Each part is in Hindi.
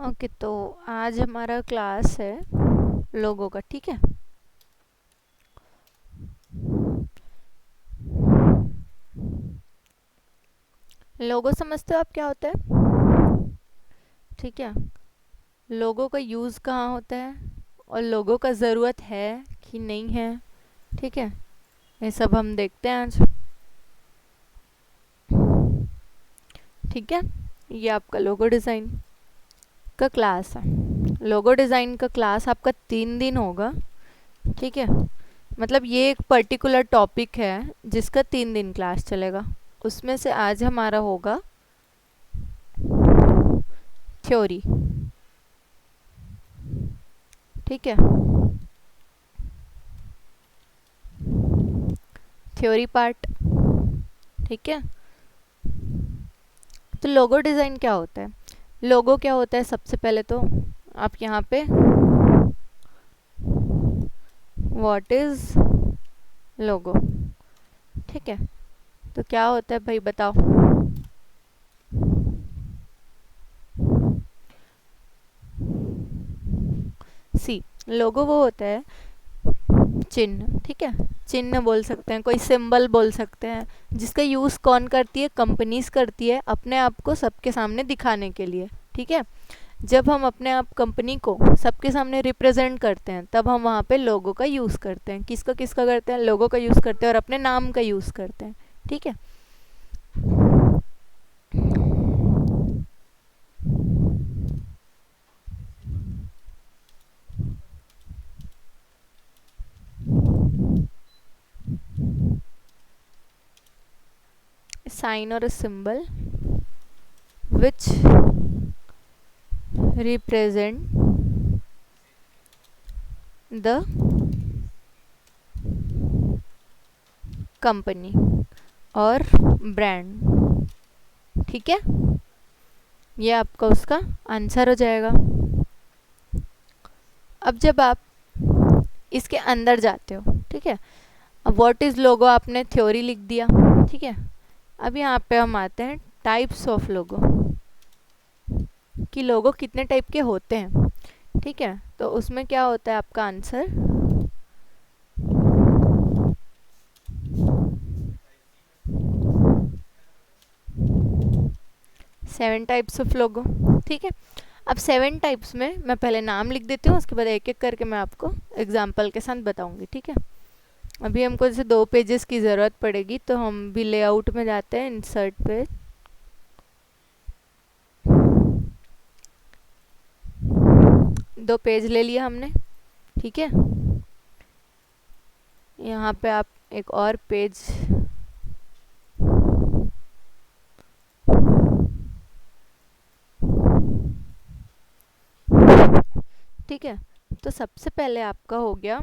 ओके, तो आज हमारा क्लास है लोगों का। ठीक है। लोगो समझते हो आप क्या होता है? ठीक है। लोगों का यूज़ कहाँ होता है और लोगों का ज़रूरत है कि नहीं है। ठीक है, ये सब हम देखते हैं आज। ठीक है, ये आपका लोगो डिज़ाइन का क्लास है। लोगो डिज़ाइन का क्लास आपका 3 दिन होगा। ठीक है, मतलब ये एक पर्टिकुलर टॉपिक है जिसका 3 दिन क्लास चलेगा। उसमें से आज हमारा होगा थ्योरी। ठीक है, थ्योरी पार्ट। ठीक है, तो लोगो डिज़ाइन क्या होता है? लोगो क्या होता है, सबसे पहले तो आप यहाँ पे व्हाट इज़ लोगो। ठीक है, तो क्या होता है भाई बताओ। सी, लोगो वो होता है चिन्ह। ठीक है, चिन्ह बोल सकते हैं, कोई सिंबल बोल सकते हैं, जिसका यूज़ कौन करती है? कंपनीज करती है अपने आप को सबके सामने दिखाने के लिए। ठीक है, जब हम अपने आप कंपनी को सबके सामने रिप्रेजेंट करते हैं तब हम वहाँ पे लोगो का यूज़ करते हैं। किसका किसका करते हैं? लोगो का यूज़ करते हैं और अपने नाम का यूज़ करते हैं। ठीक है, साइन और a symbol which represent the company और ब्रांड। ठीक है, ये आपका उसका आंसर हो जाएगा। अब जब आप इसके अंदर जाते हो, ठीक है, अब व्हाट इज़ लोगो आपने थ्योरी लिख दिया। ठीक है, अब यहाँ पे हम आते हैं टाइप्स ऑफ लोगो, कि लोगो कितने टाइप के होते हैं। ठीक है, तो उसमें क्या होता है आपका आंसर? 7 टाइप्स ऑफ लोगो। ठीक है, अब 7 टाइप्स में मैं पहले नाम लिख देती हूँ, उसके बाद एक एक करके मैं आपको एग्जाम्पल के साथ बताऊंगी। ठीक है, अभी हमको जैसे 2 पेजेस की ज़रूरत पड़ेगी तो हम भी लेआउट में जाते हैं, इंसर्ट पे। दो पेज ले लिया हमने। ठीक है, यहाँ पे आप एक और पेज, ठीक है, तो सबसे पहले आपका हो गया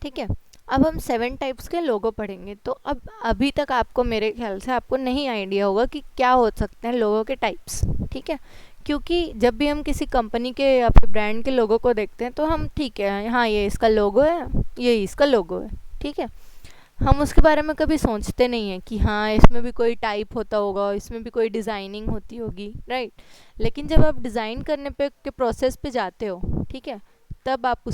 ठीक है, अब हम 7 टाइप्स के लोगो पढ़ेंगे। तो अब अभी तक आपको, मेरे ख्याल से आपको नहीं आइडिया होगा कि क्या हो सकते हैं लोगों के टाइप्स। ठीक है, क्योंकि जब भी हम किसी कंपनी के या फिर ब्रांड के लोगो को देखते हैं तो हम, ठीक है, हाँ ये इसका लोगो है, ये इसका लोगो है। ठीक है, हम उसके बारे में कभी सोचते नहीं हैं कि हाँ इसमें भी कोई टाइप होता होगा, इसमें भी कोई डिज़ाइनिंग होती होगी, राइट। लेकिन जब आप डिज़ाइन करने पे के प्रोसेस पे जाते हो, ठीक है, तब आप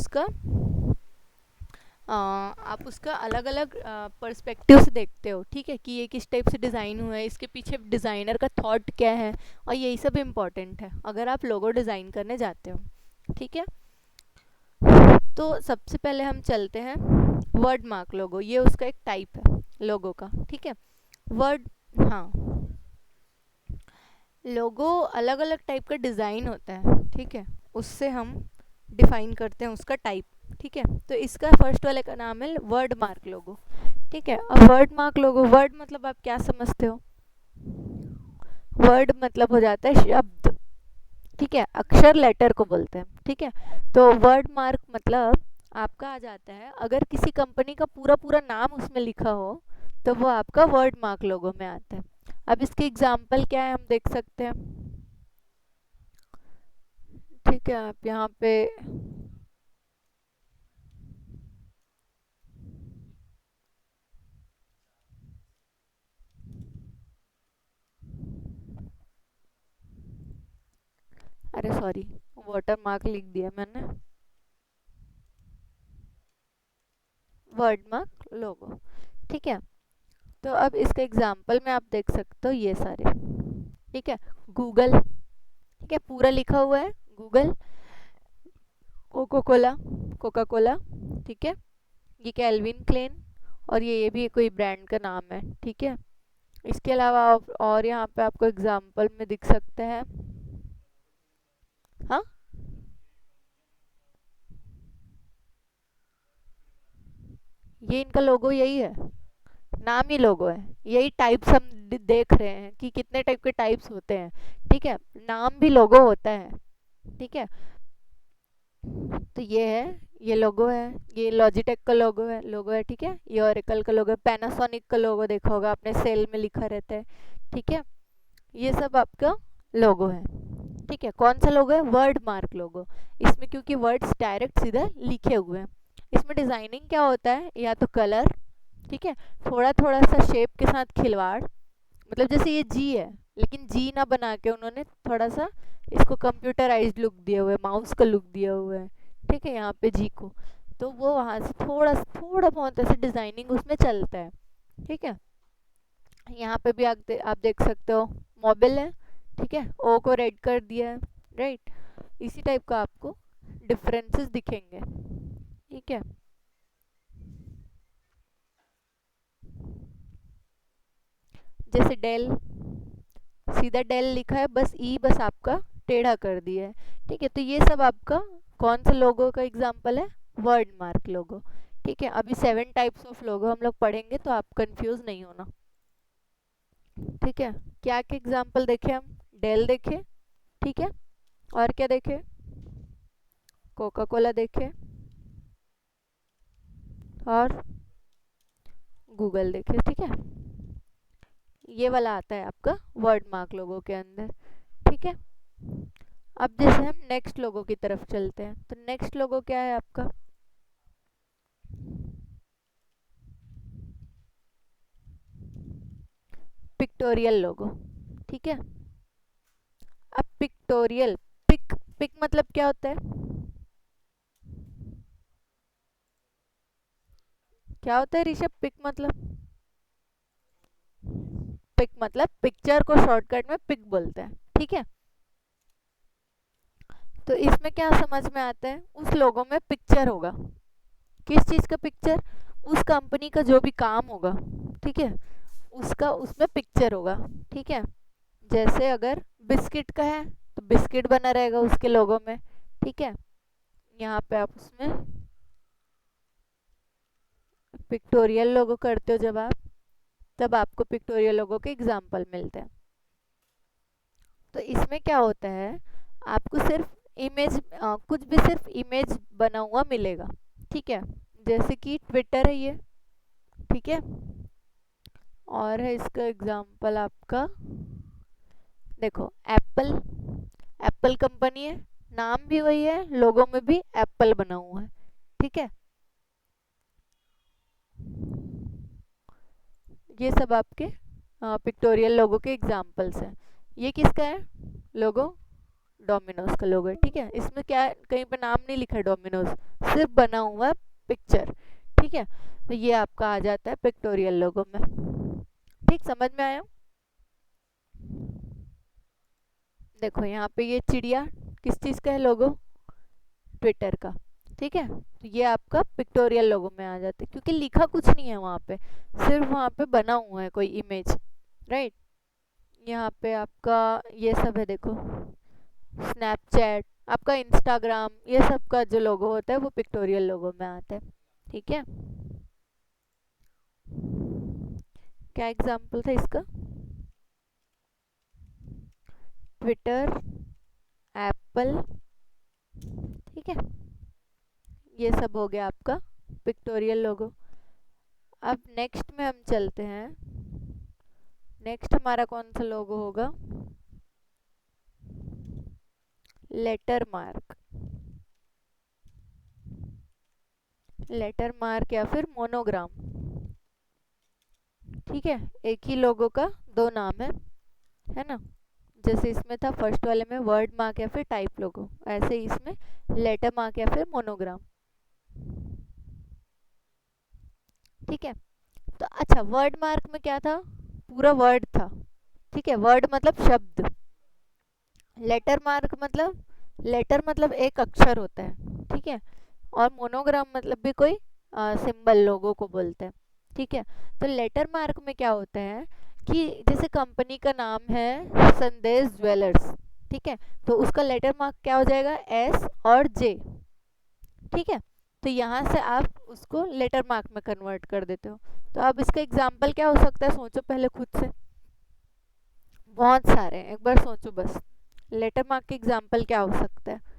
उसका अलग अलग पर्सपेक्टिव से देखते हो। ठीक है, कि ये किस टाइप से डिज़ाइन हुआ है, इसके पीछे डिज़ाइनर का थॉट क्या है, और यही सब इम्पॉर्टेंट है अगर आप लोगो डिज़ाइन करने जाते हो। ठीक है, तो सबसे पहले हम चलते हैं वर्ड मार्क लोगो। ये उसका एक टाइप है लोगो का। ठीक है, वर्ड, हाँ, लोगो अलग अलग टाइप का डिज़ाइन होता है। ठीक है, उससे हम डिफाइन करते हैं उसका टाइप। ठीक है, तो इसका फर्स्ट वाले का नाम है वर्ड मार्क लोगो। ठीक है, अब वर्ड मार्क लोगो, वर्ड मतलब आप क्या समझते हो? वर्ड मतलब हो जाता है शब्द, ठीक है, अक्षर लेटर को बोलते हैं, ठीक है। तो वर्ड मार्क मतलब आपका आ जाता है, अगर किसी कंपनी का पूरा पूरा नाम उसमें लिखा हो तो वो आपका वर्ड मार्क लोगो में आता है। अब इसके एग्जाम्पल क्या है हम देख सकते हैं, ठीक है। आप यहाँ पे अरे सॉरी, वाटर मार्क लिख दिया मैंने, वर्ड मार्क लोगो, ठीक है। तो अब इसका एग्जाम्पल में आप देख सकते हो ये सारे, ठीक है। गूगल, ठीक है, पूरा लिखा हुआ है Google, coco cola, coca cola, ठीक है। ये कैल्विन क्लेन, और ये भी कोई ब्रांड का नाम है, ठीक है। इसके अलावा और यहाँ पे आपको एग्जाम्पल में दिख सकते हैं, हाँ, ये इनका लोगो यही है, नाम ही लोगो है, यही टाइप्स हम देख रहे हैं कि कितने टाइप के टाइप्स होते हैं, ठीक है। नाम भी लोगो होता है, ठीक है। तो ये है, ये लोगो है, ये लॉजिटेक का लोगो है, ठीक है। ये ओरेकल का लोगो है, पैनासोनिक का लोगो देखा होगा आपने, सेल में लिखा रहता है, ठीक है। ये सब आपका लोगो है, ठीक है। कौन सा लोगो है, वर्ड मार्क लोगो। इसमें क्योंकि वर्ड्स डायरेक्ट सीधा लिखे हुए हैं, इसमें डिजाइनिंग क्या होता है, या तो कलर, ठीक है, थोड़ा थोड़ा सा शेप के साथ खिलवाड़, मतलब जैसे ये जी है लेकिन जी ना बना के उन्होंने थोड़ा सा इसको कंप्यूटराइज्ड लुक दिया हुआ है, माउस का लुक दिया हुआ है, ठीक है, यहाँ पे जी को। तो वो वहाँ से थोड़ा थोड़ा बहुत ऐसे डिजाइनिंग उसमें चलता है, ठीक है। यहाँ पे भी आप देख सकते हो, मोबाइल है, ठीक है, ओ को रेड कर दिया है, राइट। इसी टाइप का आपको डिफरेंसेस दिखेंगे, ठीक है। जैसे डेल, सीधा डेल लिखा है, बस ई बस आपका टेढ़ा कर दिया है, ठीक है। तो ये सब आपका कौन सा लोगो का एग्जांपल है, वर्ड मार्क लोगो, ठीक है। अभी 7 टाइप्स ऑफ लोगो हम लोग पढ़ेंगे तो आप कंफ्यूज नहीं होना, ठीक है। क्या क्या एग्जांपल देखे हम, डेल देखे, ठीक है, और क्या देखे, कोका कोला देखे, और गूगल देखे, ठीक है। ये वाला आता है आपका वर्ड मार्क लोगो के अंदर, ठीक है। अब जैसे हम नेक्स्ट लोगो की तरफ चलते हैं, तो नेक्स्ट लोगो क्या है आपका, पिक्टोरियल लोगो, ठीक है। अब पिक्टोरियल, पिक, पिक मतलब क्या होता है, क्या होता है ऋषभ, पिक मतलब, पिक मतलब पिक्चर को शॉर्टकट में पिक बोलते हैं, ठीक है। तो इसमें क्या समझ में आता है, उस लोगो में पिक्चर होगा, किस चीज का पिक्चर, उस कंपनी का जो भी काम होगा, ठीक है, उसका उसमें पिक्चर होगा, ठीक है। जैसे अगर बिस्किट का है तो बिस्किट बना रहेगा उसके लोगो में, ठीक है। यहाँ पे आप उसमें पिक्टोरियल लोगो करते हो जब आप, तब आपको पिक्टोरियल लोगो के एग्जाम्पल मिलते हैं। तो इसमें क्या होता है, आपको सिर्फ इमेज, कुछ भी सिर्फ इमेज बना हुआ मिलेगा, ठीक है। जैसे कि ट्विटर है ये, ठीक है, और है इसका एग्जाम्पल आपका, देखो एप्पल, एप्पल कंपनी है, नाम भी वही है, लोगो में भी एप्पल बना हुआ है, ठीक है। ये सब आपके पिक्टोरियल लोगो के एग्जाम्पल्स हैं। ये किसका है लोगो, डोमिनोज का लोगो है, ठीक है। इसमें क्या है, कहीं पे नाम नहीं लिखा है डोमिनोज, सिर्फ बना हुआ पिक्चर, ठीक है। तो ये आपका आ जाता है पिक्टोरियल लोगो में, ठीक, समझ में आया। देखो यहाँ पे ये चिड़िया किस चीज़ का है लोगो, ट्विटर का, ठीक है। तो ये आपका पिक्टोरियल लोगो में आ जाता है, क्योंकि लिखा कुछ नहीं है वहाँ पे, सिर्फ वहाँ पे बना हुआ है कोई इमेज, राइट। यहाँ पे आपका ये सब है, देखो स्नैपचैट, आपका इंस्टाग्राम, ये सब का जो लोगो होता है वो पिक्टोरियल लोगो में आता है, ठीक है। क्या एग्जाम्पल था इसका, ट्विटर, एप्पल, ठीक है, ये सब हो गया आपका पिक्टोरियल लोगो। अब नेक्स्ट में हम चलते हैं, नेक्स्ट हमारा कौन सा लोगो होगा, लेटर मार्क, लेटर मार्क या फिर मोनोग्राम, ठीक है। एक ही लोगो का दो नाम है ना, जैसे इसमें था फर्स्ट वाले में वर्ड मार्क या फिर टाइप लोगो, ऐसे ही इसमें लेटर मार्क या फिर मोनोग्राम, ठीक है। तो अच्छा, वर्ड मार्क में क्या था, पूरा वर्ड था, ठीक है, वर्ड मतलब शब्द, लेटर मार्क मतलब, लेटर मतलब एक अक्षर होता है, ठीक है, और मोनोग्राम मतलब भी कोई सिंबल लोगों को बोलते हैं, ठीक है। तो लेटर मार्क में क्या होता है कि जैसे कंपनी का नाम है संदेश ज्वेलर्स, ठीक है, तो उसका लेटर मार्क क्या हो जाएगा, एस और जे, ठीक है। तो यहाँ से आप उसको लेटर मार्क में कन्वर्ट कर देते हो। तो अब इसका एग्जाम्पल क्या हो सकता है, सोचो पहले खुद से, बहुत सारे हैं, एक बार सोचो बस, लेटर मार्क के एग्जाम्पल क्या हो सकता है।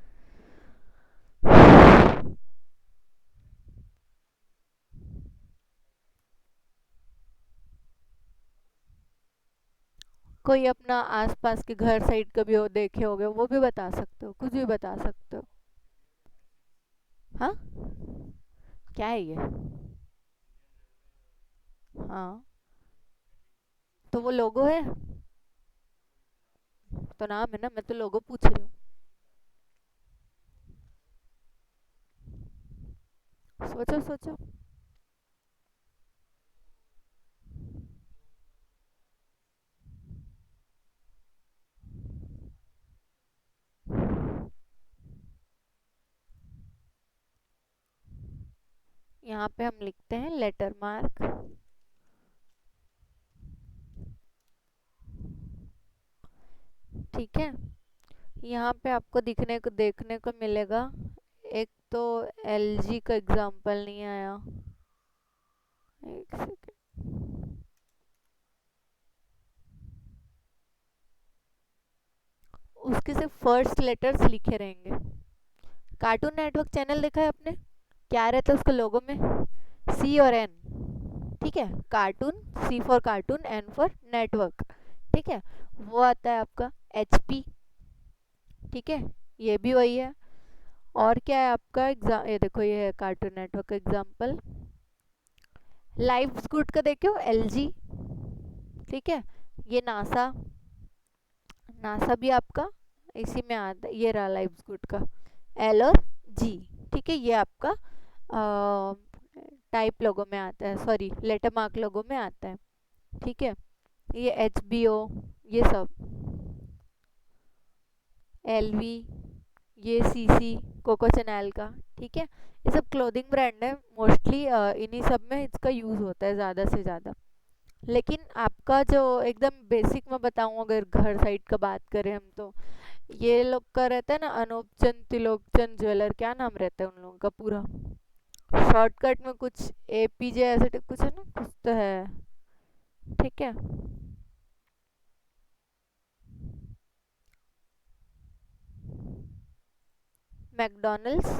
कोई अपना आसपास के घर साइड कभी हो देखे होगे, वो भी बता सकते हो, कुछ भी बता सकते हो। हाँ, क्या है ये, हाँ, तो वो लोगो है, तो नाम है ना, मैं तो लोगो पूछ रही हूँ। सोचो सोचो। यहाँ पे हम लिखते हैं लेटर मार्क, ठीक है। यहाँ पे आपको दिखने को देखने को मिलेगा, एक तो एलजी का एग्जाम्पल नहीं आया, एक सेकेंड, उसके सिर्फ फर्स्ट लेटर्स लिखे रहेंगे। कार्टून नेटवर्क चैनल देखा है आपने, क्या रहता है उसके लोगो में, सी और एन, ठीक है, cartoon, C for cartoon, N for network, ठीक है, वो आता है आपका एचपी, ठीक है, ये भी वही है। और क्या है आपका एग्जाम, ये देखो ये है कार्टून नेटवर्क का एग्जाम्पल। लाइव गुड का देखो एलजी, ठीक है, ये नासा, नासा भी आपका इसी में आता है, ये रहा लाइव गुड का एल और जी, ठीक है, ये आपका टाइप लोगो में आता है, सॉरी लेटर मार्क लोगो में आता है, ठीक है। ये एच बी ओ, ये सब एल वी, ये सी सी, कोको चैनल का, ठीक है, ये सब क्लोथिंग ब्रांड है मोस्टली, इन्हीं सब में इसका यूज़ होता है ज़्यादा से ज़्यादा। लेकिन आपका जो एकदम बेसिक मैं बताऊँ, अगर घर साइड का बात करें हम, तो ये लोग का रहता है ना, अनूप चंद तिलोक चंद ज्वेलर, क्या नाम रहता है उन लोगों का पूरा, शॉर्टकट में कुछ एपीजे ऐसे कुछ है ना, कुछ तो है, ठीक है। मैकडोनल्ड्स,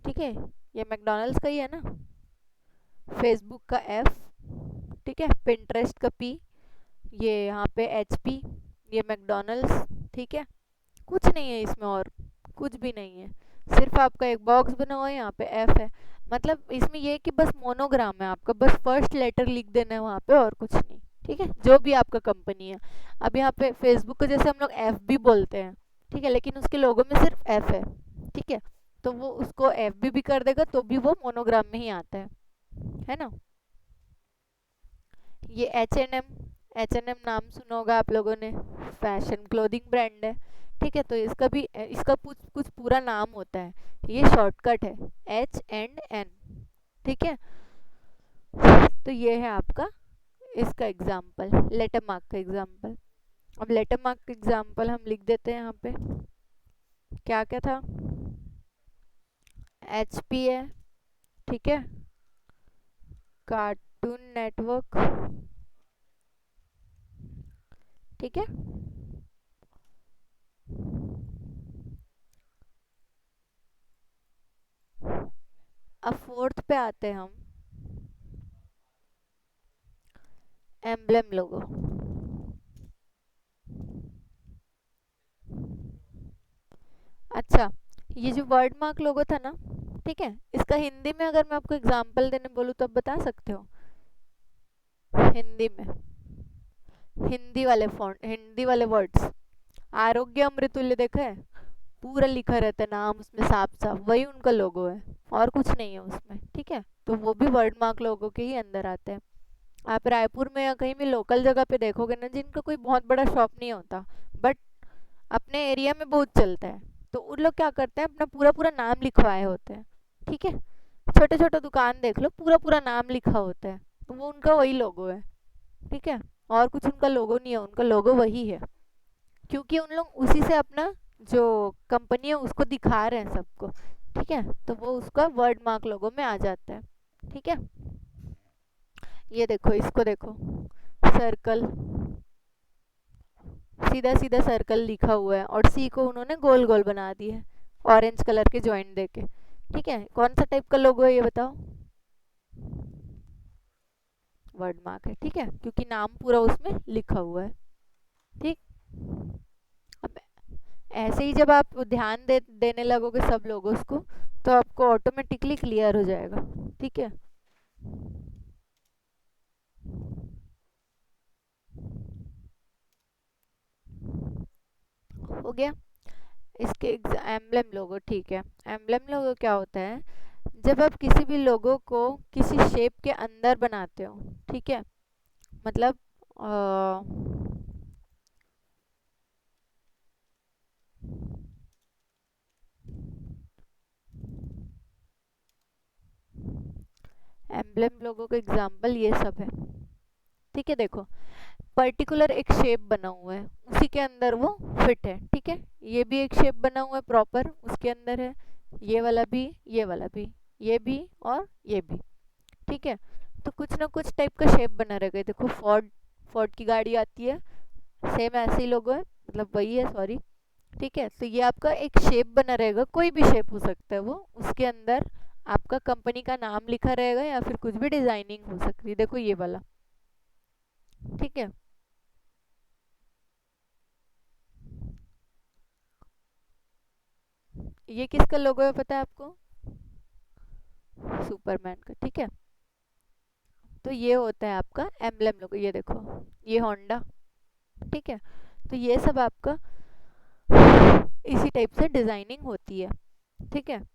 ठीक है, ये मैकडोनल्ड्स का ही है ना, फेसबुक का एफ, ठीक है, पिंटरेस्ट का पी, ये यहाँ पे एच पी, ये मैकडोनल्ड्स, ठीक है। कुछ नहीं है इसमें और, कुछ भी नहीं है, सिर्फ आपका एक बॉक्स बना हुआ है, यहाँ पे एफ है, मतलब इसमें ये है कि बस मोनोग्राम है आपका, बस फर्स्ट लेटर लिख देना है वहाँ पे और कुछ नहीं, ठीक है, जो भी आपका कंपनी है। अब यहाँ पे फेसबुक को जैसे हम लोग एफ भी बोलते हैं, ठीक है, लेकिन उसके लोगो में सिर्फ एफ है, ठीक है, तो वो उसको एफ भी कर देगा तो भी वो मोनोग्राम में ही आता है ना। ये एच एन एम नाम सुना होगा आप लोगों ने, फैशन क्लोथिंग ब्रांड है, ठीक है, तो इसका भी इसका कुछ कुछ पूरा नाम होता है, ये शॉर्टकट है एच एंड एन, ठीक है। तो ये है आपका इसका एग्जाम्पल, लेटर मार्क का एग्जाम्पल। अब लेटर मार्क का एग्जाम्पल हम लिख देते हैं यहाँ पे, क्या क्या था, एच पी है, ठीक है, कार्टून नेटवर्क, ठीक है, अब फोर्थ पे आते हैं हम, एम्बलम लोगो। अच्छा, ये जो वर्ड मार्क लोगो था ना, ठीक है, इसका हिंदी में अगर मैं आपको एग्जांपल देने बोलूँ तो आप बता सकते हो? हिंदी में, हिंदी वाले फॉन्ट, हिंदी वाले वर्ड्स, आरोग्य अमृतुल्य देखा है, पूरा लिखा रहता है नाम उसमें साफ साफ, वही उनका लोगो है, और कुछ नहीं है उसमें, ठीक है, तो वो भी वर्ड मार्क लोगो के ही अंदर आते हैं। आप रायपुर में या कहीं भी लोकल जगह पे देखोगे ना, जिनका कोई बहुत बड़ा शॉप नहीं होता, बट अपने एरिया में बहुत चलता है, तो उन लोग क्या करते हैं, अपना पूरा पूरा नाम लिखवाए होते हैं, ठीक है, छोटे छोटे दुकान देख लो, पूरा पूरा नाम लिखा होता है, तो वो उनका वही लोगो है, ठीक है, और कुछ उनका लोगो नहीं है, उनका लोगो वही है, क्योंकि उन लोग उसी से अपना जो कंपनी है उसको दिखा रहे हैं सबको, ठीक है, तो वो उसका वर्ड मार्क लोगो में आ जाता है, ठीक है। ये देखो, इसको देखो, सर्कल, सीधा सीधा सर्कल लिखा हुआ है, और सी को उन्होंने गोल गोल बना दिया है, ऑरेंज कलर के जॉइंट देके, ठीक है, कौन सा टाइप का लोगो है ये बताओ? वर्ड मार्क है, ठीक है, क्योंकि नाम पूरा उसमें लिखा हुआ है, ठीक। अब ऐसे ही जब आप ध्यान देने लगोगे सब लोगों को, तो आपको ऑटोमेटिकली क्लियर हो जाएगा, ठीक है। हो गया। इसके एम्बलम लोगो, ठीक है, एम्बलम लोगो क्या होता है, जब आप किसी भी लोगो को किसी शेप के अंदर बनाते हो, ठीक है, मतलब एम्बलम लोगो का एग्जाम्पल ये सब है, ठीक है, देखो, पर्टिकुलर एक शेप बना हुआ है, उसी के अंदर वो फिट है, ठीक है, ये भी एक शेप बना हुआ है प्रॉपर, उसके अंदर है, ये वाला भी, ये वाला भी, ये भी, और ये भी, ठीक है, तो कुछ ना कुछ टाइप का शेप बना रहेगा, देखो फोर्ड, फोर्ड की गाड़ी आती है, सेम ऐसे ही लोगो है, मतलब वही है, सॉरी, ठीक है, तो ये आपका एक शेप बना रहेगा, कोई भी शेप हो सकता है वो, उसके अंदर आपका कंपनी का नाम लिखा रहेगा, या फिर कुछ भी डिजाइनिंग हो सकती है, देखो ये वाला, ठीक है। ये किसका लोगो है पता है आपको? सुपरमैन का, ठीक है, तो ये होता है आपका एम्बलम लोगो, ये देखो, ये होंडा, ठीक है, तो ये सब आपका इसी टाइप से डिजाइनिंग होती है, ठीक है।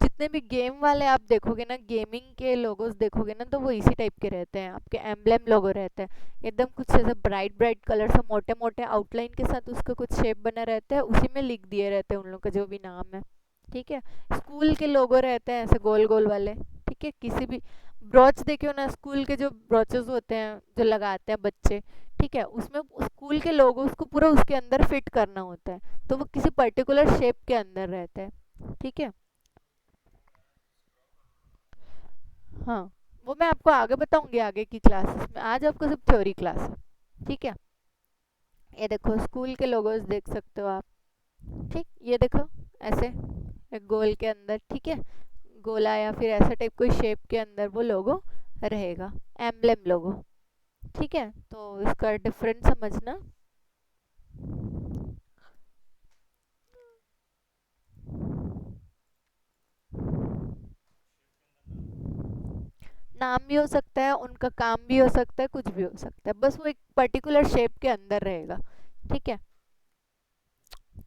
जितने भी गेम वाले आप देखोगे ना, गेमिंग के लोगोस देखोगे ना, तो वो इसी टाइप के रहते हैं, आपके एम्बलम लोगो रहते हैं, एकदम कुछ ऐसा ब्राइट ब्राइट कलर से, मोटे मोटे आउटलाइन के साथ उसका कुछ शेप बना रहता है, उसी में लिख दिए रहते हैं उन लोग का जो भी नाम है, ठीक है। स्कूल के लोगो रहते हैं ऐसे गोल गोल वाले, ठीक है, किसी भी ब्रॉच देखे हो ना, स्कूल के जो ब्रॉचेस होते हैं जो लगाते हैं बच्चे, ठीक है, उसमें स्कूल के लोगो उसको पूरा उसके अंदर फिट करना होता है, तो वो किसी पर्टिकुलर शेप के अंदर रहता है, ठीक है। हाँ, वो मैं आपको आगे बताऊंगी आगे की क्लासेस में, आज आपको सिर्फ थ्योरी क्लास है, ठीक है। ये देखो, स्कूल के लोगोस देख सकते हो आप, ठीक, ये देखो, ऐसे एक गोल के अंदर, ठीक है, गोला या फिर ऐसा टाइप कोई शेप के अंदर वो लोगो रहेगा, एम्बलम लोगो, ठीक है, तो इसका डिफरेंस समझना। नाम भी हो सकता है, उनका काम भी हो सकता है, कुछ भी हो सकता है, बस वो एक पर्टिकुलर शेप के अंदर रहेगा, ठीक है।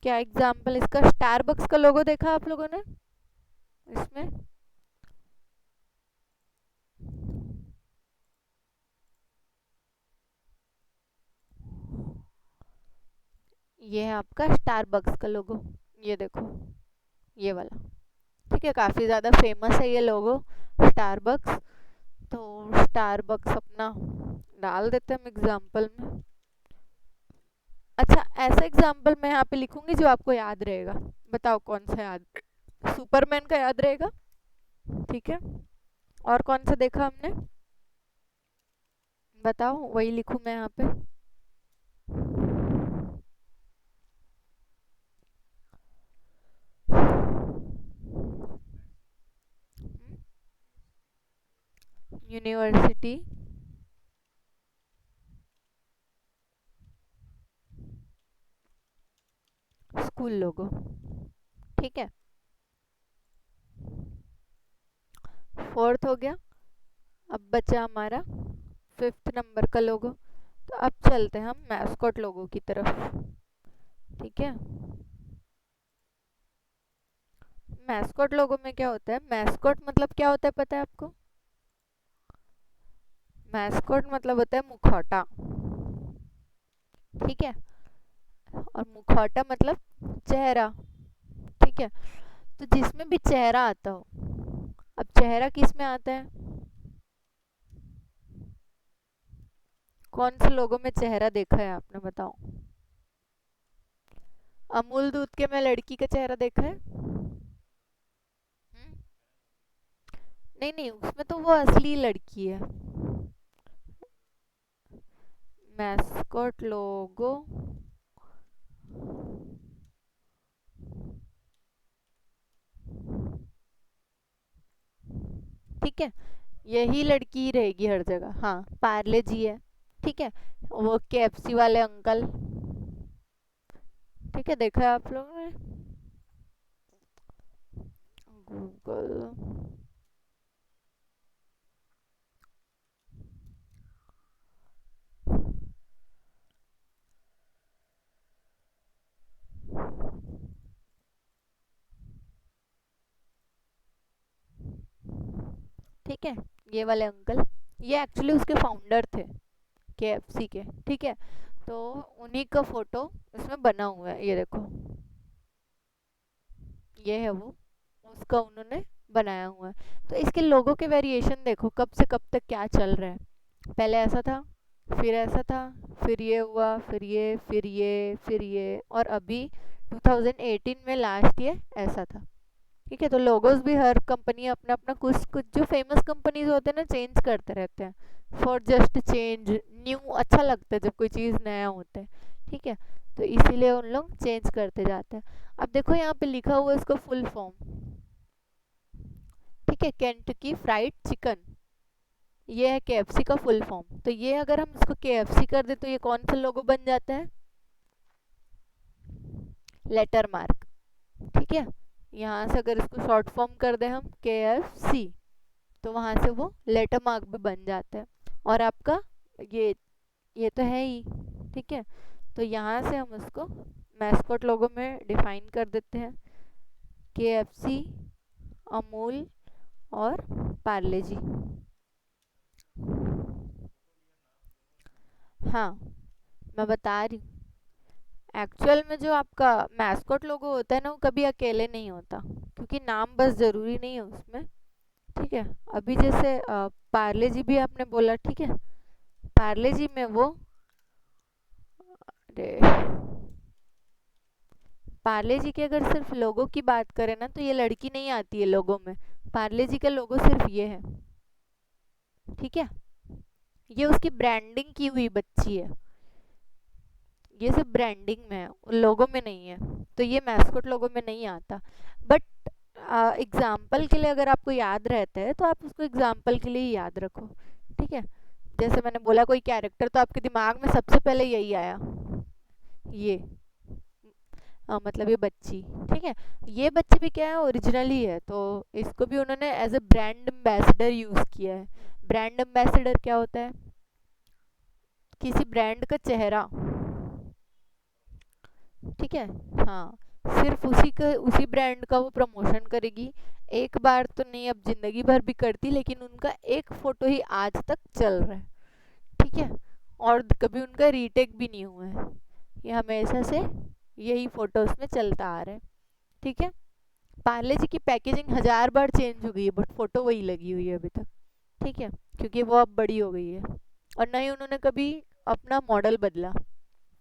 क्या एग्जाम्पल इसका, स्टारबक्स का लोगो देखा आप लोगों ने इसमें? ये है आपका स्टारबक्स का लोगो, ये देखो, ये वाला, ठीक है, काफी ज्यादा फेमस है ये लोगो, स्टारबक्स, तो स्टारबक्स अपना डाल देते हैं हम एग्जाम्पल में। अच्छा, ऐसा एग्जाम्पल मैं यहाँ पे लिखूंगी जो आपको याद रहेगा, बताओ कौन सा याद, सुपरमैन का याद रहेगा, ठीक है, और कौन सा देखा हमने, बताओ, वही लिखूं मैं यहाँ पे? यूनिवर्सिटी स्कूल लोगो। ठीक है, फोर्थ हो गया। अब बचा हमारा फिफ्थ नंबर का लोगो। तो अब चलते हैं हम मैस्कॉट लोगो की तरफ। ठीक है, मैस्कॉट लोगो में क्या होता है, मैस्कॉट मतलब क्या होता है पता है आपको? मैस्कॉट मतलब होता है मुखौटा। ठीक है, और मुखौटा मतलब चेहरा। ठीक है, तो जिसमें भी चेहरा आता हो, अब चेहरा किस में आता है? कौन से लोगों में चेहरा देखा है आपने, बताओ? अमूल दूध के में लड़की का चेहरा देखा है? नहीं नहीं, उसमें तो वो असली लड़की है। मैस्कॉट लोगो ठीक है, यही लड़की ही रहेगी हर जगह। हाँ, पार्ले जी है। ठीक है, वो केएफसी वाले अंकल। ठीक है, देखा है आप लोगों ने? गूगल। ठीक है, ये वाले अंकल, ये एक्चुअली उसके फाउंडर थे केएफसी के। ठीक है, तो उन्हीं का फोटो इसमें बना हुआ है, ये देखो, ये है वो, उसका उन्होंने बनाया हुआ है। तो इसके लोगों के वेरिएशन देखो कब से कब तक क्या चल रहा है। पहले ऐसा था, फिर ऐसा था, फिर ये हुआ, फिर ये, फिर ये, फिर ये, और अभी 2018 में लास्ट ये ऐसा था। ठीक है, तो लोगोस भी हर कंपनी अपना अपना कुछ कुछ, जो फेमस कंपनीज होते हैं ना, चेंज करते रहते हैं फॉर जस्ट चेंज। न्यू अच्छा लगता है जब कोई चीज़ नया होता है। ठीक है, तो इसीलिए उन लोग चेंज करते जाते हैं। अब देखो यहाँ पे लिखा हुआ है इसका फुल फॉर्म। ठीक है, केंटकी फ्राइड चिकन, ये है केएफसी का फुल फॉर्म। तो ये अगर हम इसको केएफसी कर दे तो ये कौन सा लोगो बन जाता है? Letter mark. ठीक है, यहाँ से अगर इसको शॉर्ट फॉर्म कर दे हम केएफसी, तो वहां से वो लेटर मार्क भी बन जाता है। और आपका ये ये तो है ही। ठीक है, तो यहाँ से हम उसको मैस्कॉट लोगो में डिफाइन कर देते हैं, केएफसी, अमूल और पार्ले जी। हाँ, मैं बता रही हूँ, एक्चुअल में जो आपका मैस्कॉट लोगो होता है ना, वो कभी अकेले नहीं होता, क्योंकि नाम बस जरूरी नहीं है उसमें। ठीक है, अभी जैसे पार्ले जी भी आपने बोला। ठीक है, पार्ले जी में वो, अरे, पार्ले जी के अगर सिर्फ लोगो की बात करें ना, तो ये लड़की नहीं आती है लोगो में। पार्ले जी का लोगो सिर्फ ये है। ठीक है, ये उसकी ब्रांडिंग की हुई बच्ची है, ये सब ब्रांडिंग में है, लोगो में नहीं है। तो ये मैस्कॉट लोगो में नहीं आता। बट एग्जाम्पल के लिए अगर आपको याद रहता है तो आप उसको एग्जाम्पल के लिए ही याद रखो। ठीक है, जैसे मैंने बोला कोई कैरेक्टर, तो आपके दिमाग में सबसे पहले यही आया, ये मतलब ये बच्ची। ठीक है, ये बच्ची भी क्या है, ओरिजिनल ही है, तो इसको भी उन्होंने as a brand ambassador use किया है। ब्रांड एम्बेसडर क्या होता है? किसी ब्रांड का चेहरा। ठीक है, हाँ, सिर्फ उसी का, उसी ब्रांड का वो प्रमोशन करेगी। एक बार तो नहीं, अब जिंदगी भर भी करती, लेकिन उनका एक फोटो ही आज तक चल रहा है। ठीक है, और कभी उनका रीटेक भी नहीं हुआ है, ये हमेशा से यही फोटो उसमें चलता आ रहा है। ठीक है, पार्ले जी की पैकेजिंग 1000 बार चेंज हो गई है, बट फोटो वही लगी हुई है अभी तक। ठीक है, क्योंकि वो अब बड़ी हो गई है, और ना ही उन्होंने कभी अपना मॉडल बदला।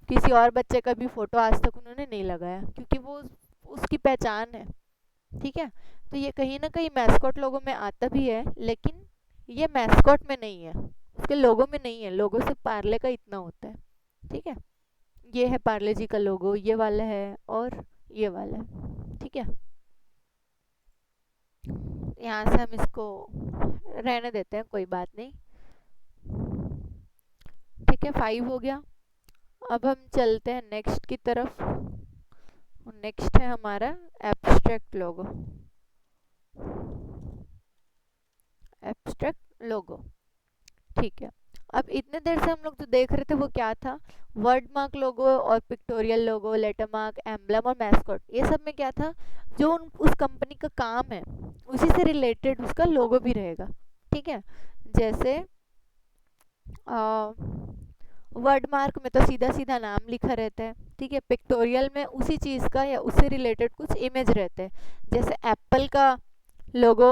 किसी और बच्चे का भी फोटो आज तक उन्होंने नहीं लगाया, क्योंकि वो उसकी पहचान है। ठीक है, तो ये कहीं ना कहीं मैस्कॉट लोगों में आता भी है, लेकिन ये मैस्कॉट में नहीं है, उसके लोगों में नहीं है। लोगो सिर्फ पार्ले का इतना होता है। ठीक है, ये है पार्ले जी का लोगो, ये वाला है और ये वाला है। ठीक है, यहाँ से हम इसको रहने देते हैं, कोई बात नहीं। ठीक है, 5 हो गया। अब हम चलते हैं नेक्स्ट की तरफ। नेक्स्ट है हमारा एब्स्ट्रैक्ट लोगो। एब्स्ट्रैक्ट लोगो, ठीक है। अब इतने देर से हम लोग जो देख रहे थे वो क्या था? वर्ड मार्क लोगो और पिक्टोरियल लोगो, लेटर मार्क, एम्बलम और मैस्कॉट, ये सब में क्या था? जो उस कंपनी का काम है उसी से रिलेटेड उसका लोगो भी रहेगा। ठीक है, जैसे वर्ड मार्क में तो सीधा सीधा नाम लिखा रहता है। ठीक है, पिक्टोरियल में उसी चीज़ का या उससे रिलेटेड कुछ इमेज रहते हैं, जैसे एप्पल का लोगो।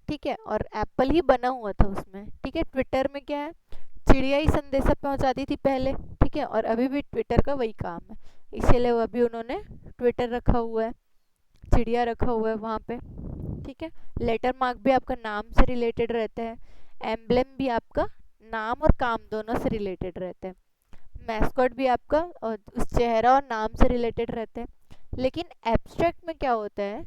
ठीक है, और एप्पल ही बना हुआ था उसमें। ठीक है, ट्विटर में क्या है? चिड़िया ही संदेशा पहुंचाती थी पहले। ठीक है, और अभी भी ट्विटर का वही काम है, इसीलिए वो अभी उन्होंने ट्विटर रखा हुआ है, चिड़िया रखा हुआ है वहाँ पे। ठीक है, लेटर मार्क भी आपका नाम से रिलेटेड रहते हैं, एम्बलम भी आपका नाम और काम दोनों से रिलेटेड रहते हैं, मैस्कॉट भी आपका उस चेहरा और नाम से रिलेटेड रहते हैं। लेकिन एब्स्ट्रैक्ट में क्या होता है?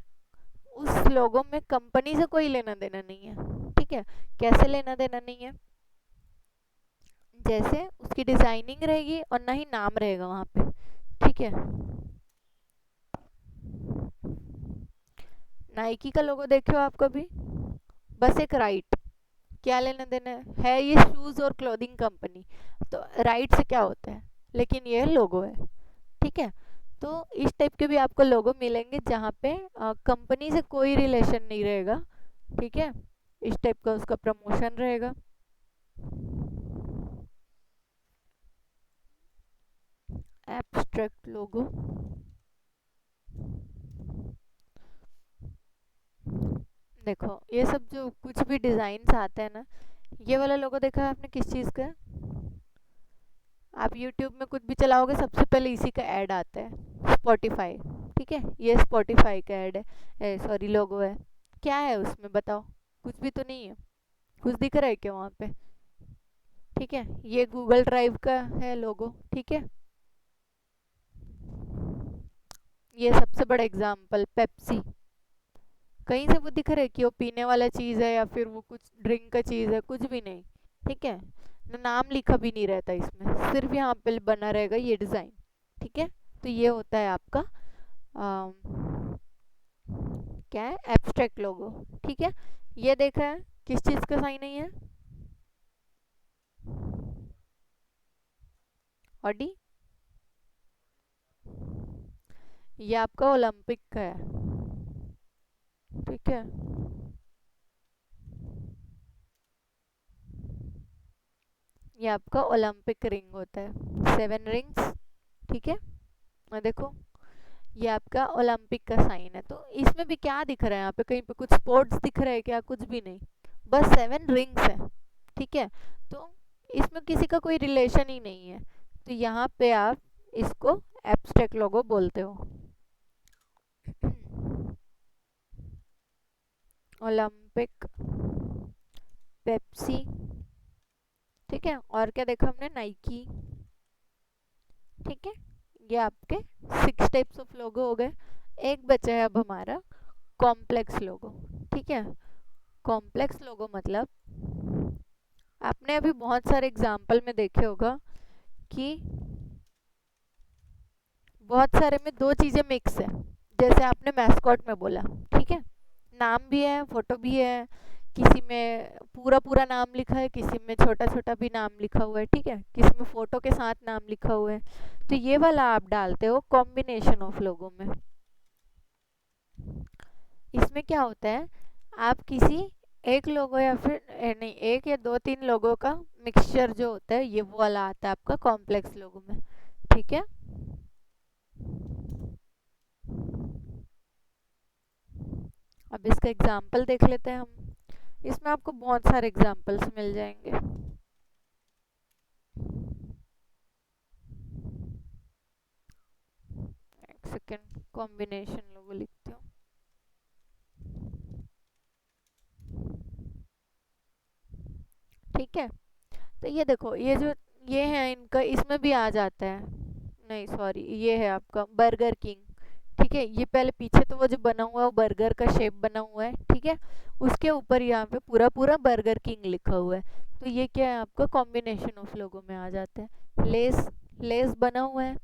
उस लोगों में कंपनी से कोई लेना देना नहीं है। ठीक है, कैसे लेना देना नहीं है? जैसे उसकी डिजाइनिंग रहेगी और ना ही नाम रहेगा वहां पे। ठीक है, नाइकी का लोगो देखे हो आप कभी? बस एक राइट, क्या लेना देना है ये शूज और क्लोथिंग कंपनी, तो राइट से क्या होता है? लेकिन ये लोगो है। ठीक है, तो इस टाइप के भी आपको लोगो मिलेंगे जहाँ पे कंपनी से कोई रिलेशन नहीं रहेगा। ठीक है, इस टाइप का उसका प्रमोशन रहेगा। एब्स्ट्रैक्ट लोगो, देखो ये सब जो कुछ भी डिजाइन आते हैं ना, ये वाला लोगो देखा है आपने किस चीज़ का? आप YouTube में कुछ भी चलाओगे सबसे पहले इसी का ऐड आता है, स्पॉटिफाई। ठीक है, ये स्पॉटिफाई का ऐड है, सॉरी लोगो है। क्या है उसमें बताओ? कुछ भी तो नहीं है। कुछ दिख रहा है क्या वहाँ पे? ठीक है, ये गूगल ड्राइव का है लोगो। ठीक है, ये सबसे बड़ा एग्जाम्पल पेप्सी, कहीं से वो दिख रहा है कि वो पीने वाला चीज़ है या फिर वो कुछ ड्रिंक का चीज़ है? कुछ भी नहीं। ठीक है, ना नाम लिखा भी नहीं रहता इसमें, सिर्फ यहाँ पे बना रहेगा ये डिज़ाइन। ठीक है, तो ये होता है आपका क्या है? एब्स्ट्रैक्ट लोगो। ठीक है, ये देखा है किस चीज़ का साइन है ये? ऑडी, ये आपका ओलंपिक का है। ठीक है, ये आपका ओलंपिक रिंग होता है, 7 रिंग्स। ठीक है, और देखो ये आपका ओलंपिक का साइन है। तो इसमें भी क्या दिख रहा है? यहाँ पे कहीं पे कुछ स्पोर्ट्स दिख रहा है क्या? कुछ भी नहीं, बस 7 रिंग्स है। ठीक है, तो इसमें किसी का कोई रिलेशन ही नहीं है, तो यहाँ पे आप इसको एब्स्ट्रैक्ट लोगो बोलते हो। Olympic, Pepsi. ठीक है, और क्या देखा हमने? नाइकी। ठीक है, ये आपके 6 टाइप्स ऑफ लोगो हो गए। एक बचा है अब हमारा कॉम्प्लेक्स लोगो। ठीक है, कॉम्प्लेक्स लोगो मतलब आपने अभी बहुत सारे एग्जाम्पल में देखे होगा कि बहुत सारे में दो चीज़ें मिक्स है, जैसे आपने मैस्कॉट में बोला। ठीक है, नाम भी है, फोटो भी है, किसी में पूरा पूरा नाम लिखा है, किसी में छोटा छोटा भी नाम लिखा हुआ है। ठीक है, किसी में फोटो के साथ नाम लिखा हुआ है। तो ये वाला आप डालते हो कॉम्बिनेशन ऑफ लोगों में। इसमें क्या होता है? आप किसी एक लोगो या फिर नहीं, एक या दो तीन लोगों का मिक्सचर जो होता है ये वो वाला आता है आपका कॉम्प्लेक्स लोगो में। ठीक है, अब इसका एग्जाम्पल देख लेते हैं हम। इसमें आपको बहुत सारे एग्जाम्पल्स मिल जाएंगे। एक सेकेंड, कॉम्बिनेशन लोगो लिखती हूँ। ठीक है, तो ये देखो ये जो ये है इनका, इसमें भी आ जाता है। नहीं सॉरी, ये है आपका बर्गर किंग। ठीक है, ये पहले पीछे तो वो जो बना हुआ है वो बर्गर का शेप बना हुआ है, ठीक है। उसके ऊपर यहाँ पे पूरा पूरा बर्गर किंग लिखा हुआ है। तो ये क्या है, आपका कॉम्बिनेशन ऑफ लोगो में आ जाता है। लेस, लेस बना हुआ है।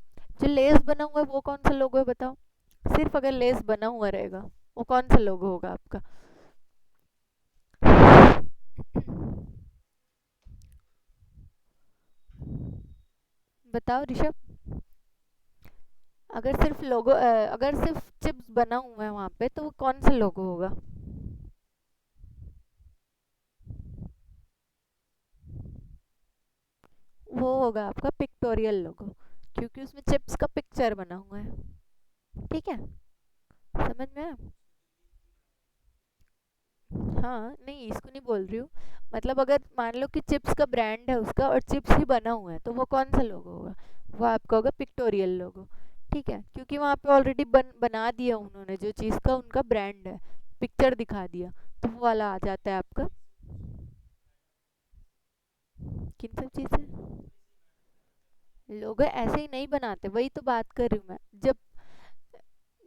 जो लेस बना हुआ है वो कौन सा लोगो है बताओ? सिर्फ अगर लेस बना हुआ रहेगा वो कौन सा लोगो होगा आपका? बताओ ऋषभ। अगर सिर्फ लोगो, अगर सिर्फ चिप्स बना हुआ है वहां पे तो वो कौन सा लोगो होगा? वो होगा आपका पिक्टोरियल लोगो, क्योंकि उसमें चिप्स का पिक्चर बना हुआ है। ठीक है, समझ में आया? हाँ, नहीं इसको नहीं बोल रही हूँ। मतलब अगर मान लो कि चिप्स का ब्रांड है उसका और चिप्स ही बना हुआ है तो वो कौन सा लोगो होगा? वो आपका होगा पिक्टोरियल लोगो। ठीक है, क्योंकि वहाँ पे ऑलरेडी बना दिया उन्होंने जो चीज़ का उनका ब्रांड है, पिक्चर दिखा दिया, तो वो वाला आ जाता है आपका। किन सब चीज़ें? लोगो ऐसे ही नहीं बनाते, वही तो बात कर रही हूँ मैं। जब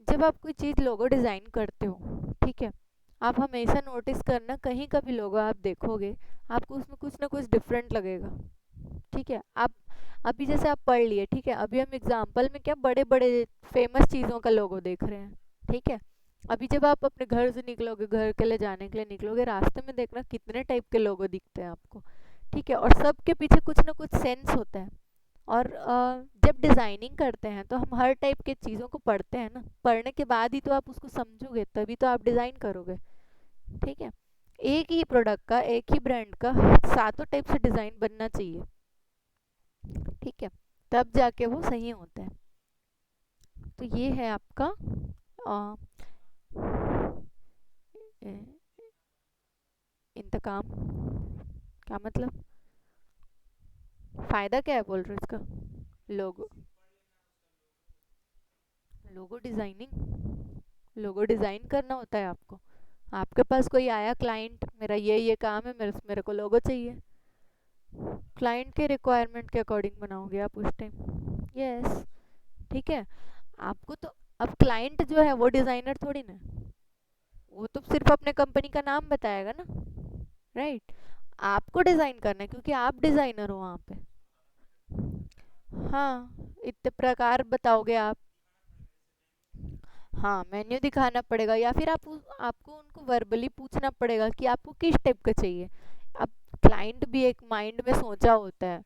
जब आप कोई चीज़ लोगो डिज़ाइन करते हो, ठीक है, आप हमेशा नोटिस करना, कहीं का भी लोगो आप देखोगे आपको उसमें कुछ ना कुछ डिफरेंट लगेगा। ठीक है, आप अभी जैसे आप पढ़ लिए, ठीक है, अभी हम एग्जाम्पल में क्या बड़े बड़े फेमस चीज़ों का लोगो देख रहे हैं। ठीक है, अभी जब आप अपने घर से निकलोगे, घर के लिए जाने के लिए निकलोगे, रास्ते में देखना कितने टाइप के लोगो दिखते हैं आपको। ठीक है, और सबके पीछे कुछ ना कुछ सेंस होता है। और जब डिज़ाइनिंग करते हैं तो हम हर टाइप के चीज़ों को पढ़ते हैं ना, पढ़ने के बाद ही तो आप उसको समझोगे, तभी तो आप डिज़ाइन करोगे। ठीक है, एक ही प्रोडक्ट का, एक ही ब्रांड का सातों टाइप से डिज़ाइन बनना चाहिए। ठीक है, तब जाके वो सही होता है। तो ये है आपका अ, इंतकाम। क्या मतलब? फायदा क्या है बोल रहे हो इसका? लोगो, लोगो डिजाइनिंग, लोगो डिजाइन करना होता है आपको। आपके पास कोई आया क्लाइंट, मेरा ये काम है, मेरे को लोगो चाहिए, क्लाइंट के रिक्वायरमेंट के अकॉर्डिंग बनाओगे आप उस टाइम। यस, ठीक है। आपको तो, अब क्लाइंट जो है वो डिजाइनर थोड़ी ना है। वो तो सिर्फ अपने कंपनी का नाम बताएगा ना, राइट? आपको डिजाइन करना है क्योंकि आप डिजाइनर हो वहाँ पे। हाँ, इतने प्रकार बताओगे आप। हाँ, मेन्यू दिखाना पड़ेगा, या फिर आपको उनको वर्बली पूछना पड़ेगा कि आपको किस टाइप का चाहिए। अब क्लाइंट भी एक माइंड में सोचा होता है।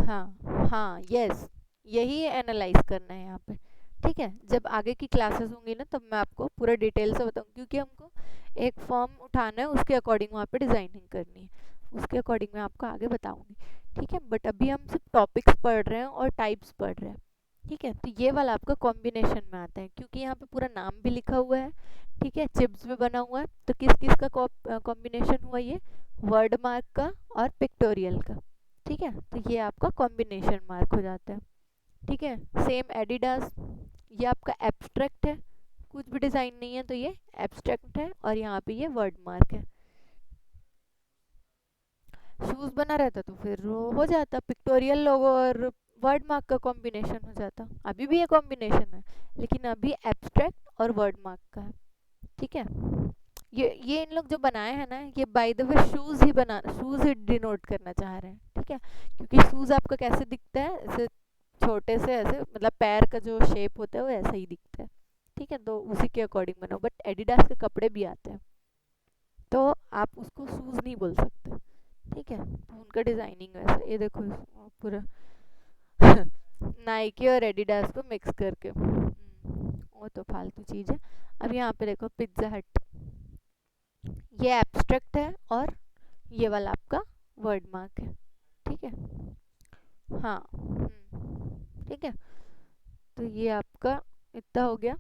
हाँ हाँ, यस, यही एनालाइज करना है यहाँ पे। ठीक है, जब आगे की क्लासेस होंगी ना तब मैं आपको पूरा डिटेल से बताऊँ, क्योंकि हमको एक फॉर्म उठाना है, उसके अकॉर्डिंग वहाँ पे डिज़ाइनिंग करनी है, उसके अकॉर्डिंग मैं आपको आगे बताऊंगी। ठीक है, बट अभी हम सिर्फ टॉपिक्स पढ़ रहे हैं और टाइप्स पढ़ रहे हैं। ठीक है, तो ये वाला आपका कॉम्बिनेशन में आता है, क्योंकि यहाँ पे पूरा नाम भी लिखा हुआ है। ठीक है, चिप्स भी बना हुआ है, तो किस किस का कॉम्बिनेशन हुआ ये? वर्ड मार्क का और पिक्टोरियल का। ठीक है, तो ये आपका कॉम्बिनेशन मार्क हो जाता है। ठीक है, सेम एडिडास, ये आपका एब्स्ट्रैक्ट है, कुछ भी डिज़ाइन नहीं है तो ये एब्स्ट्रैक्ट है, और यहाँ पे ये वर्ड मार्क है। शूज़ बना रहता तो फिर वो हो जाता पिक्टोरियल लोगो और वर्ड मार्क का कॉम्बिनेशन हो जाता। अभी भी ये कॉम्बिनेशन है, लेकिन अभी एब्स्ट्रैक्ट और वर्ड मार्क का है। ठीक है, ये इन लोग जो बनाए हैं ना, ये by the way shoes he denote करना चाह रहे हैं। ठीक है, क्योंकि शूज़ आपका कैसे दिखता है, ऐसे छोटे से, ऐसे मतलब पैर का जो शेप होता है वो ऐसा ही दिखता है। ठीक है, तो उसी के अकॉर्डिंग बनाओ, बट एडिडास के कपड़े भी आते हैं तो आप उसको शूज़ नहीं बोल सकते। ठीक है, तो उनका डिज़ाइनिंग वैसा, ये देखो पूरा नाइकी और एडिडास को मिक्स करके। वो तो फालतू चीज़ है। अब यहाँ पे देखो पिज्ज़ा हट, ये एब्स्ट्रैक्ट है और ये वाला आपका वर्ड मार्क है। ठीक है, हाँ, ठीक है, तो ये आपका इतना हो गया।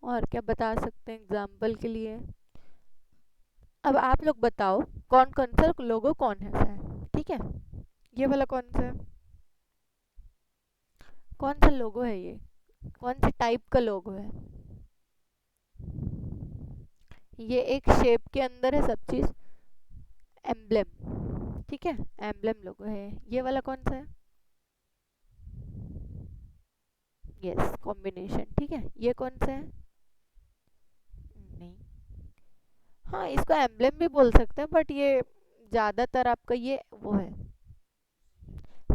और क्या बता सकते हैं एग्जाम्पल के लिए? अब आप लोग बताओ, कौन कौन सा लोगो कौन है सा है? ठीक है, ये वाला कौन सा है? कौन सा लोगो है ये? कौन से टाइप का लोगो है? ये एक शेप के अंदर है सब चीज़, एम्ब्लेम। ठीक है, एम्बलम लोगो है। ये वाला कौन सा है? Yes, combination. ठीक है, ये कौन सा है? नहीं। हाँ, इसको एम्बलम भी बोल सकते हैं, बट ये ज्यादातर आपका ये वो है,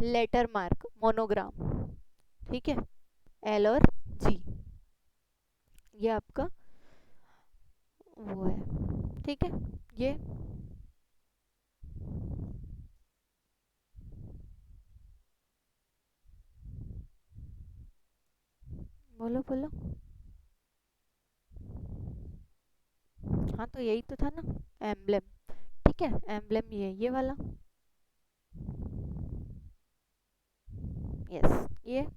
लेटर मार्क, मोनोग्राम। ठीक है, एल और जी, ये आपका वो है। ठीक है, ये बोलो बोलो। हाँ, तो यही तो था ना, एम्बलम। ठीक है, एम्बलम ये वाला। यस, ये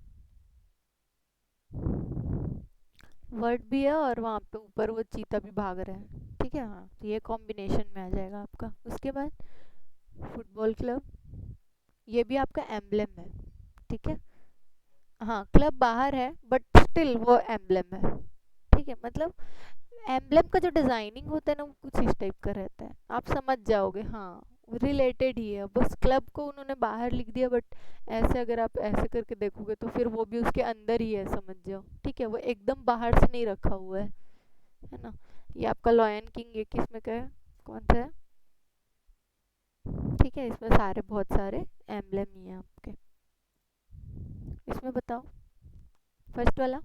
वर्ड भी है और वहाँ पे ऊपर वो चीता भी भाग रहा है। ठीक है, हाँ, तो ये कॉम्बिनेशन में आ जाएगा आपका। उसके बाद फुटबॉल क्लब, ये भी आपका एम्बलम है। ठीक है, हाँ, क्लब बाहर है बट स्टिल वो एम्बलम है। ठीक है, मतलब एम्बलम का जो डिजाइनिंग होता है ना, वो कुछ इस टाइप का रहता है, आप समझ जाओगे। हाँ, रिलेटेड ही है, बस क्लब को उन्होंने बाहर लिख दिया, बट ऐसे अगर आप ऐसे करके देखोगे तो फिर वो भी उसके अंदर ही है, समझ जाओ। ठीक है, वो एकदम बाहर से नहीं रखा हुआ है ना। ये आपका लॉयन किंग, ये किस में का है, कौन सा है? ठीक है, इसमें सारे बहुत सारे एम्बलम ही हैं आपके। इसमें बताओ, फर्स्ट वाला।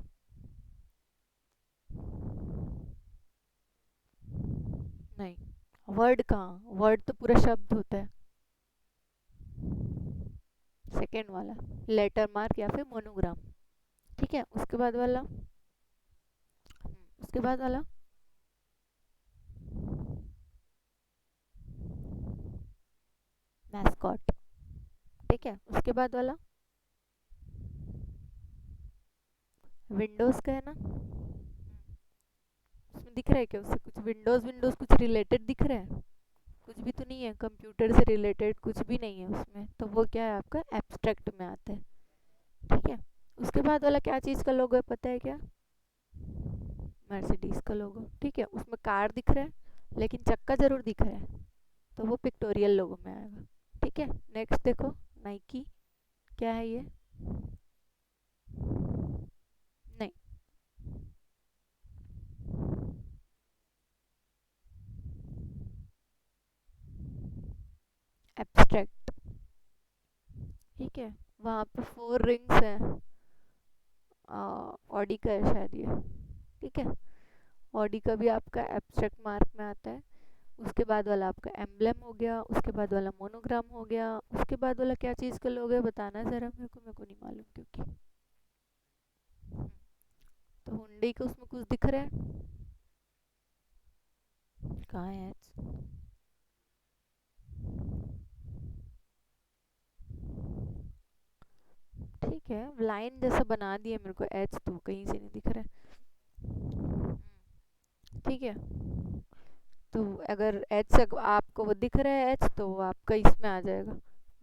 नहीं, वर्ड कहाँ, वर्ड तो पूरा शब्द होता है। सेकेंड वाला, लेटर मार्क या फिर मोनोग्राम। ठीक है, उसके बाद वाला, उसके बाद वाला, मैस्कॉट। ठीक है, उसके बाद वाला, विंडोज का है ना। उसमें दिख रहा है क्या, उससे कुछ विंडोज विंडोज कुछ रिलेटेड दिख रहा है? कुछ भी तो नहीं है, कंप्यूटर से रिलेटेड कुछ भी नहीं है उसमें, तो वो क्या है आपका, एब्स्ट्रैक्ट में आता है। ठीक है, उसके बाद वाला क्या चीज़ का लोगो है, पता है क्या? मर्सिडीज का लोगो। ठीक है, उसमें कार दिख रहा है लेकिन चक्का जरूर दिख रहा है, तो वो पिक्टोरियल लोगो में आएगा। ठीक है, नेक्स्ट देखो, नाइकी, क्या है ये? नहीं, एब्स्ट्रैक्ट। ठीक है, वहाँ पे 4 रिंग्स हैं, ऑडी का है शायद ये। ठीक है, ऑडी का भी आपका एब्स्ट्रैक्ट मार्क में आता है। उसके बाद वाला आपका एम्बलम हो गया, उसके बाद वाला मोनोग्राम हो गया, उसके बाद वाला क्या चीज़ का लोगो है, बताना ज़रा मेरे को नहीं मालूम क्योंकि। तो हुंडई का उसमें कुछ दिख रहा है? कहाँ है एच? ठीक है, लाइन जैसा बना दिया, मेरे को एच तो कहीं से नहीं दिख रहा है। ठीक है, तो अगर एच से आपको वो दिख रहा है एच, तो वो आपका इसमें आ जाएगा,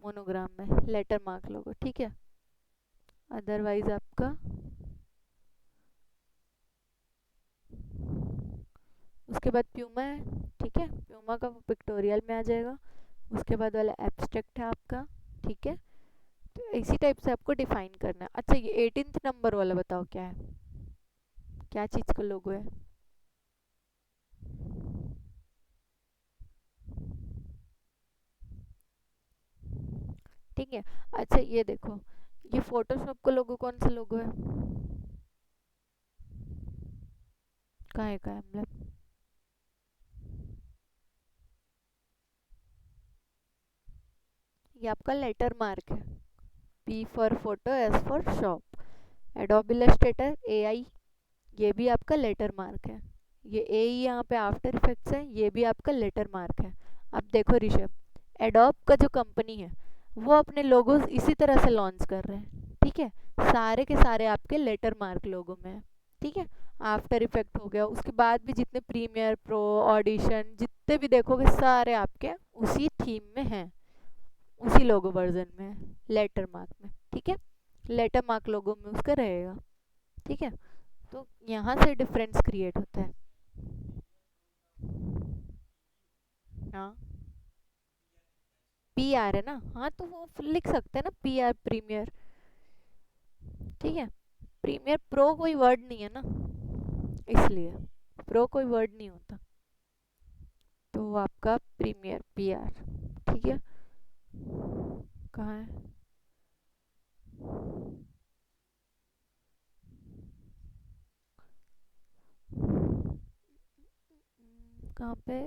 मोनोग्राम में, लेटर मार्क लोगो। ठीक है, अदरवाइज आपका उसके बाद प्यूमा है। ठीक है, प्यूमा का वो पिक्टोरियल में आ जाएगा। उसके बाद वाला एब्स्ट्रैक्ट है आपका। ठीक है, तो इसी टाइप से आपको डिफाइन करना है। अच्छा, ये 18th नंबर वाला बताओ क्या है, क्या चीज़ का लोगो है? ठीक है, अच्छा ये देखो, ये फोटोशॉप का लोगो कौन सा लोगो है? काहे का एम्बलम? ये आपका लेटर मार्क है, P for photo, S for shop. Adobe Illustrator, AI, ये भी आपका लेटर मार्क है। ये ए ही यहाँ पे आफ्टर इफेक्ट्स है, ये भी आपका लेटर मार्क है। अब देखो ऋषभ, एडोब का जो कंपनी है वो अपने लोगोस इसी तरह से लॉन्च कर रहे हैं। ठीक है, सारे के सारे आपके लेटर मार्क लोगो में है। ठीक है, आफ्टर इफेक्ट हो गया, उसके बाद भी जितने प्रीमियर प्रो, ऑडिशन, जितने भी देखोगे सारे आपके उसी थीम में हैं, उसी लोगो वर्जन में है, लेटर मार्क में। ठीक है, लेटर मार्क लोगो में उसका रहेगा। ठीक है, तो यहाँ से डिफरेंस क्रिएट होता है। हाँ, पी आर है ना, हाँ तो वो लिख सकते हैं ना पी आर, प्रीमियर। ठीक है, प्रीमियर प्रो कोई वर्ड नहीं है ना, इसलिए प्रो कोई वर्ड नहीं होता, तो वो आपका प्रीमियर पी आर। ठीक है, कहाँ है? कहाँ पे?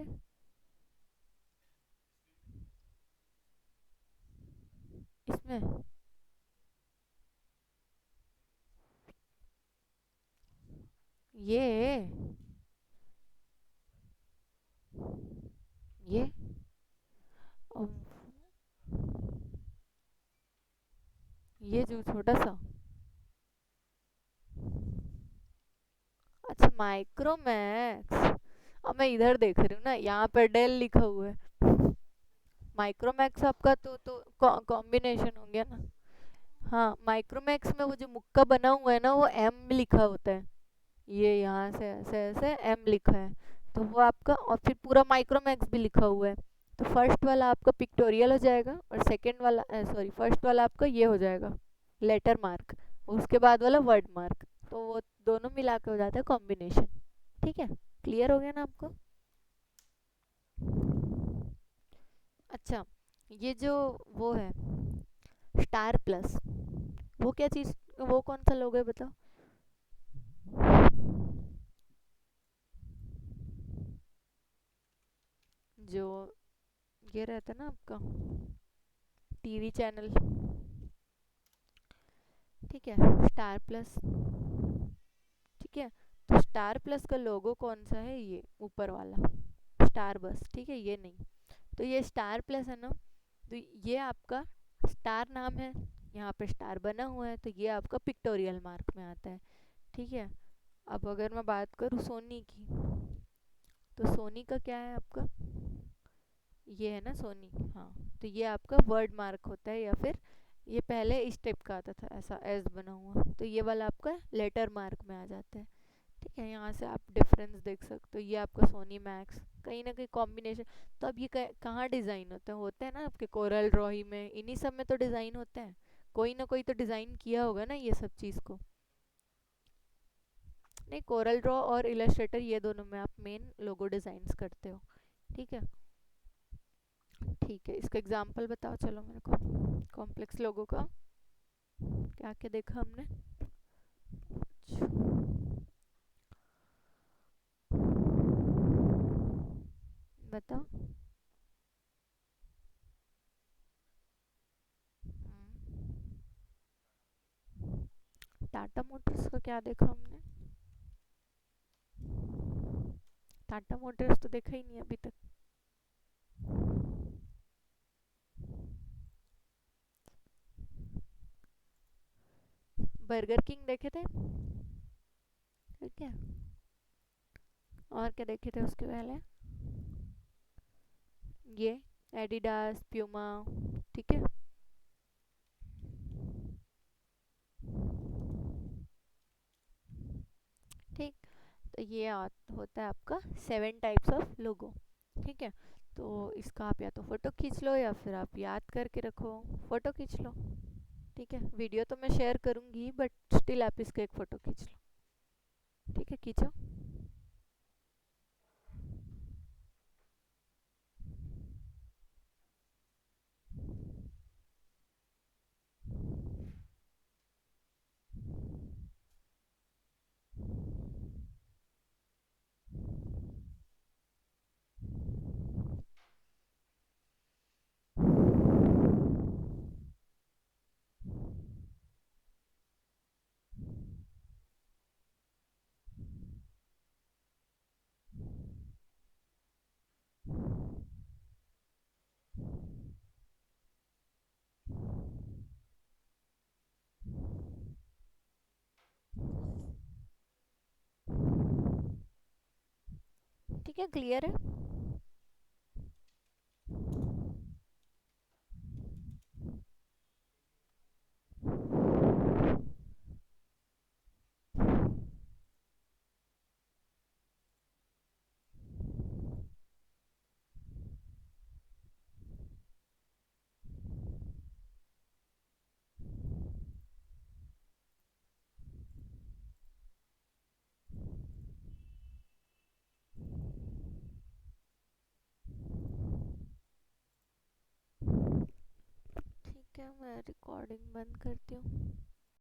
इसमें? ये ये अम, ये जो छोटा सा, अच्छा माइक्रोमैक्स। अब मैं इधर देख रही हूँ ना, यहाँ पर डेल लिखा हुआ है। माइक्रोमैक्स आपका तो कॉम्बिनेशन हो गया ना। हाँ, माइक्रोमैक्स में वो जो मुक्का बना हुआ है ना, वो एम लिखा होता है। ये यहाँ से ऐसे ऐसे एम लिखा है, तो वो आपका, और फिर पूरा माइक्रोमैक्स भी लिखा हुआ है। तो फर्स्ट वाला आपका पिक्टोरियल हो जाएगा, और सेकंड वाला, सॉरी, फर्स्ट वाला आपका ये हो जाएगा लेटर मार्क, उसके बाद वाला वर्ड मार्क। तो वो दोनों मिला के हो जाता है कॉम्बिनेशन। ठीक है, क्लियर हो गया ना आपको? अच्छा, ये जो वो है स्टार प्लस, वो क्या चीज़, वो कौन सा लोगो है बताओ? जो ये रहता है ना आपका टीवी चैनल, ठीक है, स्टार प्लस। ठीक है, तो स्टार प्लस का लोगो कौन सा है? ये ऊपर वाला स्टार बस, ठीक है, ये नहीं। तो ये स्टार प्लस है ना, तो ये आपका स्टार नाम है, यहाँ पे स्टार बना हुआ है, तो ये आपका पिक्टोरियल मार्क में आता है। ठीक है, अब अगर मैं बात करूँ सोनी की, तो सोनी का क्या है आपका, ये है ना सोनी, हाँ। तो ये आपका वर्ड मार्क होता है, या फिर ये पहले इस टाइप का आता था, ऐसा एस बना हुआ, तो ये वाला आपका लेटर मार्क में आ जाता है। ठीक है, यहाँ से आप डिफरेंस देख सकते हो, ये आपका सोनी मैक्स, कहीं ना कहीं कॉम्बिनेशन। तो अब ये कहाँ डिज़ाइन होते हैं ना आपके कोरल ड्रॉ ही में, इन्हीं सब में तो डिज़ाइन होते हैं। कोई ना कोई तो डिज़ाइन किया होगा ना ये सब चीज़ को। नहीं, कोरल ड्रॉ और इलस्ट्रेटर, ये दोनों में आप मेन लोगो डिज़ाइंस करते हो। ठीक है, ठीक है, इसका एग्जांपल बताओ चलो मेरे को, कॉम्प्लेक्स लोगो का क्या क्या देखा हमने। अच्छा, बताओ। टाटा मोटर्स का क्या देखा हमने? टाटा मोटर्स तो देखा ही नहीं अभी तक। बर्गर किंग देखे थे? ठीक है, और क्या देखे थे उसके पहले? ये एडिडास, प्यूमा। ठीक है, ठीक। तो ये होता है आपका 7 टाइप्स ऑफ लोगो। ठीक है, तो इसका आप या तो फ़ोटो खींच लो, या फिर आप याद करके रखो। फ़ोटो खींच लो, ठीक है, वीडियो तो मैं शेयर करूँगी, बट स्टिल आप इसका एक फ़ोटो खींच लो। ठीक है, खींचो। ठीक है, क्लियर है? ठीक है, मैं रिकॉर्डिंग बंद करती हूँ।